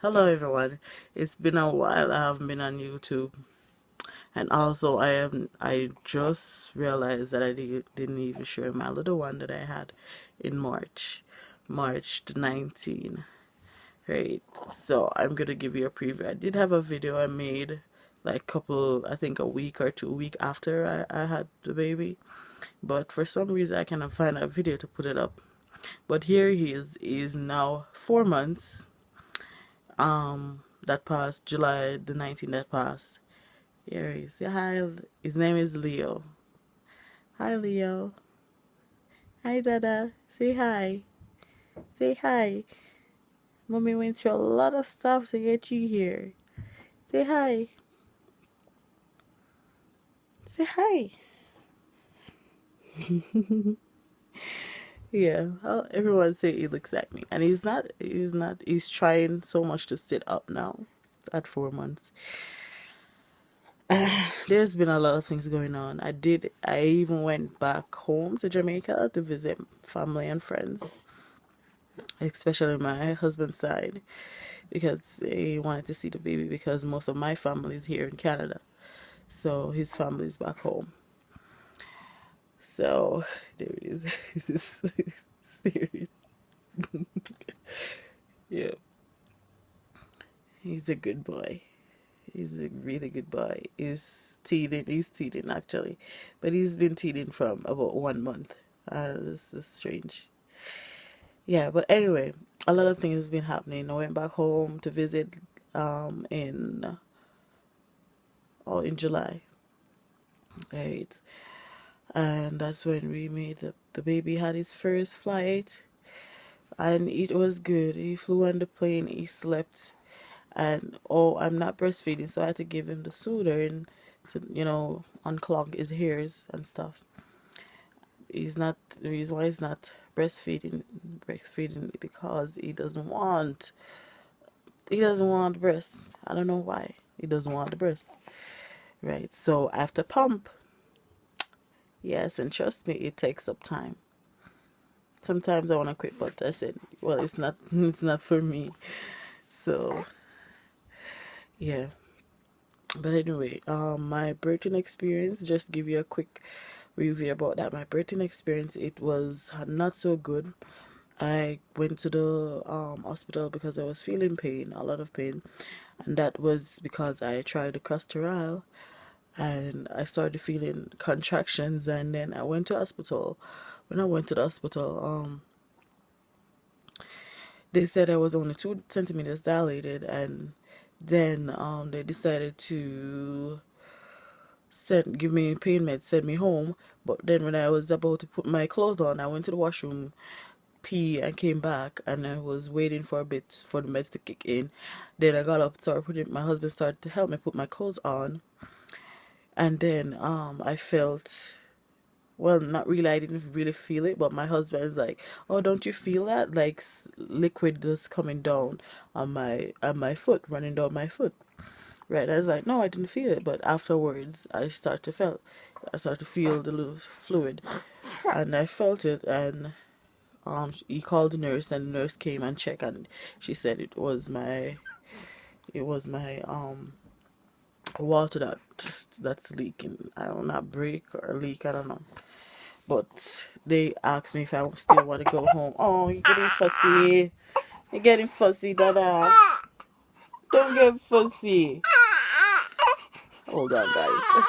Hello everyone. It's been a while I haven't been on YouTube, and also I just realized that I didn't even share my little one that I had in March the 19th. Right, so I'm gonna give you a preview. I did have a video I made like I think a week or 2 weeks after I had the baby, but for some reason I cannot find a video to put it up. But here he is now 4 months. That passed July the 19th that passed. Here he is. Say hi. His name is Leo. Hi, Leo. Hi, Dada. Say hi. Say hi. Mommy went through a lot of stuff to get you here. Say hi. Say hi. Yeah, everyone say he looks like me, and he's trying so much to sit up now at 4 months. There's been a lot of things going on. I even went back home to Jamaica to visit family and friends, especially my husband's side, because he wanted to see the baby, because most of my family is here in Canada, so his family is back home. So there it is. Serious. Yeah, he's a good boy. He's a really good boy. He's teething actually, but he's been teething from about 1 month. This is strange. Yeah, but anyway, a lot of things have been happening. I went back home to visit in July, right? And that's when we made the baby had his first flight, and it was good. He flew on the plane, he slept, and I'm not breastfeeding, so I had to give him the soother and to unclog his hairs and stuff. He's not The reason why he's not breastfeeding because he doesn't want breasts. I don't know why he doesn't want the breasts, right? So after pump, yes, and trust me, it takes up time. Sometimes I want to quit, but I said, well, it's not for me. So yeah. But anyway, my birthing experience, just give you a quick review about that. My birthing experience, it was not so good. I went to the hospital because I was feeling pain, a lot of pain, and that was because I tried the castor oil, and I started feeling contractions, and then I went to the hospital. When I went to the hospital, they said I was only 2 centimeters dilated, and then they decided to give me pain meds, send me home. But then when I was about to put my clothes on, I went to the washroom, pee, and came back, and I was waiting for a bit for the meds to kick in. Then I got up, my husband started to help me put my clothes on, and then I felt, well, not really, I didn't really feel it, but my husband is like, oh, don't you feel that, like liquid just coming down on my foot, running down my foot, right? I was like, no, I didn't feel it, but afterwards I started to feel the little fluid, and I felt it, and he called the nurse, and the nurse came and checked, and she said it was my water that's leaking. I don't know, break or leak, I don't know. But they asked me if I still want to go home. Oh, you're getting fussy. You're getting fussy, Dada. Don't get fussy. Hold on, guys.